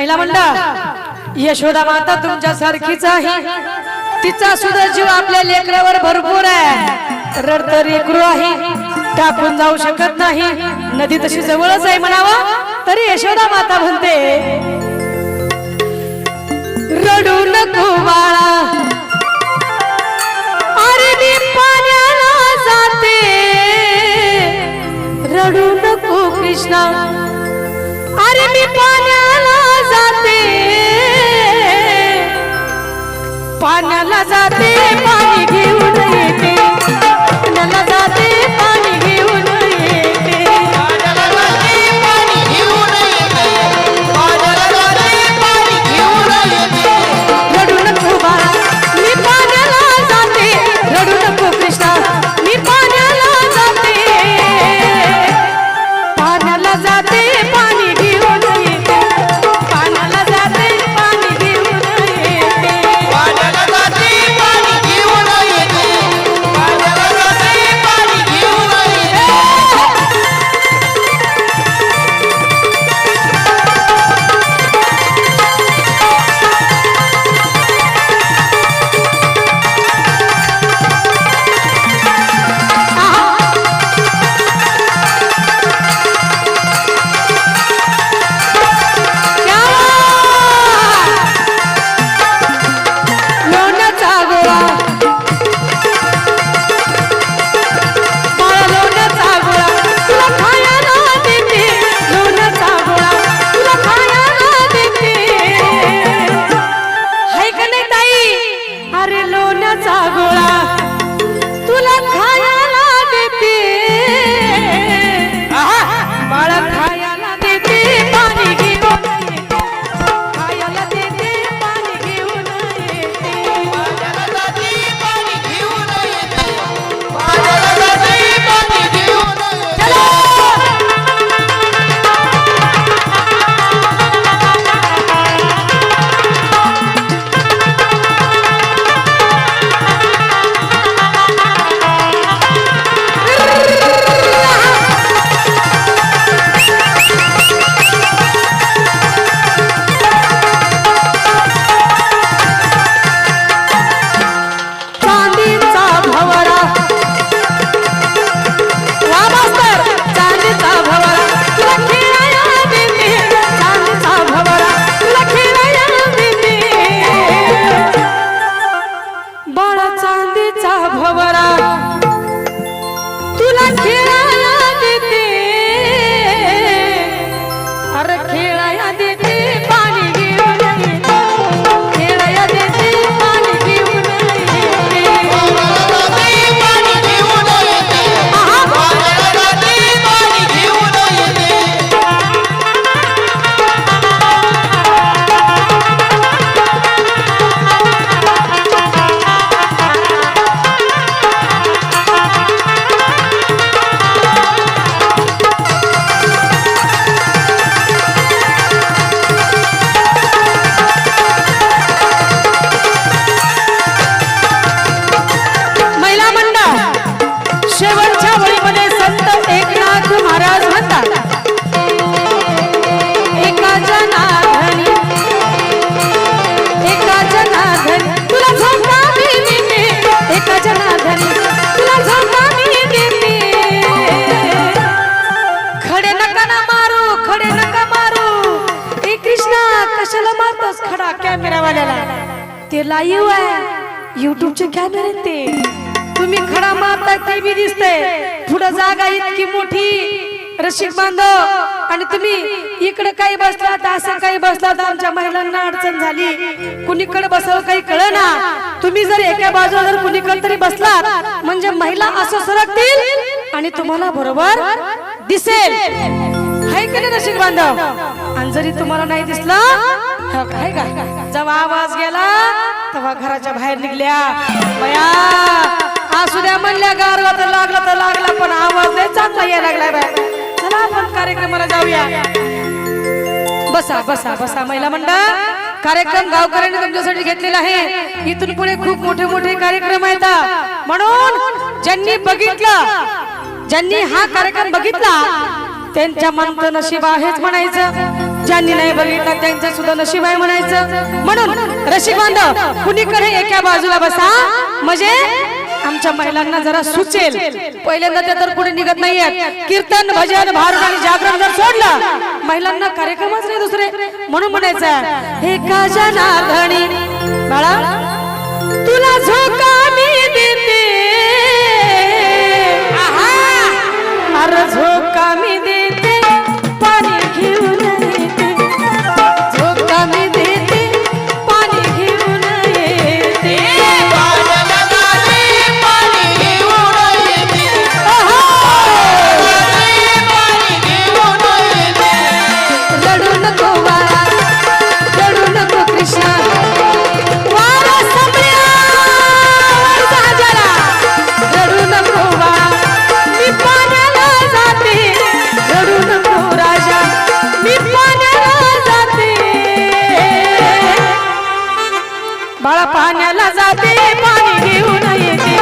महिला मंडळ यशोदा माता तुमच्या सारखीच आहे, तिचा सुद्धा जीव आपल्या लेकरावर भरपूर आहे, रडतं लेकरू आहे, टाकून जाऊ शकत नाही, नदी तशी जवळच आहे म्हणावं तरी यशोदा माता म्हणते रडू नको बाळा, अरे मी पाण्याला जाते, रडू नको कृष्णा, अरे मी पाण्याला जाते, पाण्याला जाते पाणी घेऊन येते, पाण्याला जाते पाणी घेऊन येते, पाण्याला जाते पाणी घेऊन येते, पाण्याला जाते पाणी घेऊन येते. रडू नको बाळा मी पाण्याला जाते, रडू नको कृष्णा मी पाण्याला जाते, पाण्याला जाते पाणी घेऊन येते, पाण्याला जाते पाणी घेऊन येते, पाण्याला जाते पाणी घेऊन येते, पाण्याला जाते पाणी घेऊन येते. लोण्याचा गोळा बाळा, लोण्याचा गोळा तुला खायला देते, लोण्याचा गोळा तुला खायला देते, हाय का नाही ताई, अरे लोण्याचा गोळा तुला खायला देते, बाळा खायला देते पाणी घेऊन येते, खायला देते पाणी घेऊन येते, पाण्याला जाते पाणी घेऊन येते, पाण्याला जाते पाणी घेऊन येते. चांदीचा भवरा वा मास्तर, चांदीचा भवरा तुला खेळायला देते, चांदीचा भवरा तुला खेळायला देते, बाळा चांदीचा भवरा तुला खेळायला देते, अरे खेळायला देते पाणी घेऊन येते, खेळायला देते पाणी घेऊन येते, पाण्याला जाते पाणी घेऊन येते, पाण्याला जाते पाणी घेऊन येते. महिला मंडळ शेवटच्या वळीमध्ये संत एकनाथ महाराज म्हणतात एका जनार्दनी, एका जनार्दनी तुला झोका मी देते, एका जनार्दनी तुला झोका मी देते, खडे नका ना मारू, खडे नका मारू, ए कृष्णा कशाला मारतोस खडा कॅमेरावाल्याला, ते लाईव्ह आहे युट्यूबचे कॅमेरे ते, तुम्ही खडा मारताय ते बी दिसतंय, पुढे जागा इतकी मोठी रसिक बांधव आणि तुम्ही इकडे काही बसलात असं काही बसलात, आमच्या महिलांना अडचण झाली, कुणीकडे बसावं काही कळना, तुम्ही जर एका बाजूला जर कुणीकडे तरी बसलात म्हणजे महिला असं सरकतील आणि तुम्हाला बरोबर दिसेल, हाय की नाही रसिक बांधव, आणि जरी तुम्हाला नाही दिसला काय का जेव्हा आवाज गेला तेव्हा घराच्या बाहेर निघल्या बया, असू द्या म्हणल्या गारवा तर लागला पण आवाज नाही चांगला यायला लागलाय बाय, चला आपण कार्यक्रमाला जाऊया, बसा बसा बसा महिला मंडळ, कार्यक्रम गावकऱ्यांनी तुमच्यासाठी घेतलेला आहे, इथून पुढे खूप मोठे मोठे कार्यक्रम आहेत, म्हणून ज्यांनी बघितलं, ज्यांनी हा कार्यक्रम बघितला त्यांच्या मनात नशीब आहेच म्हणायचं, ज्यांनी नाही बघितलं त्यांचं सुद्धा नशीब आहे म्हणायचं. म्हणून रसिक बांधव कुणीकडे एका बाजूला बसा म्हणजे आमच्या महिलांना जरा सुचेल. पहिल्यांदा त्या तर पुढे निघत नाहीयेत. कीर्तन भजन भारुड आणि जागरण जर सोडलं महिलांना कार्यक्रमच नाही दुसरे. म्हणून म्हणायचं हे का जनार्दनी बाळा तुला झोका मी देते, अरे झोका मी देते पाणी घेऊन येते, झोका मी देते पाणी घेऊन येते. पाण्याला जाते पाणी घेऊन येते, पाणी घेऊन येते. रडू नको बाळा रडू नको कृष्णा वारा समया वरचा जरा. रडू नको बाळा मी पाण्याला जाते, रडू नको राजा मी पाण्याला जाते. बाळा पाण्याला जाते पाणी घेऊन येते,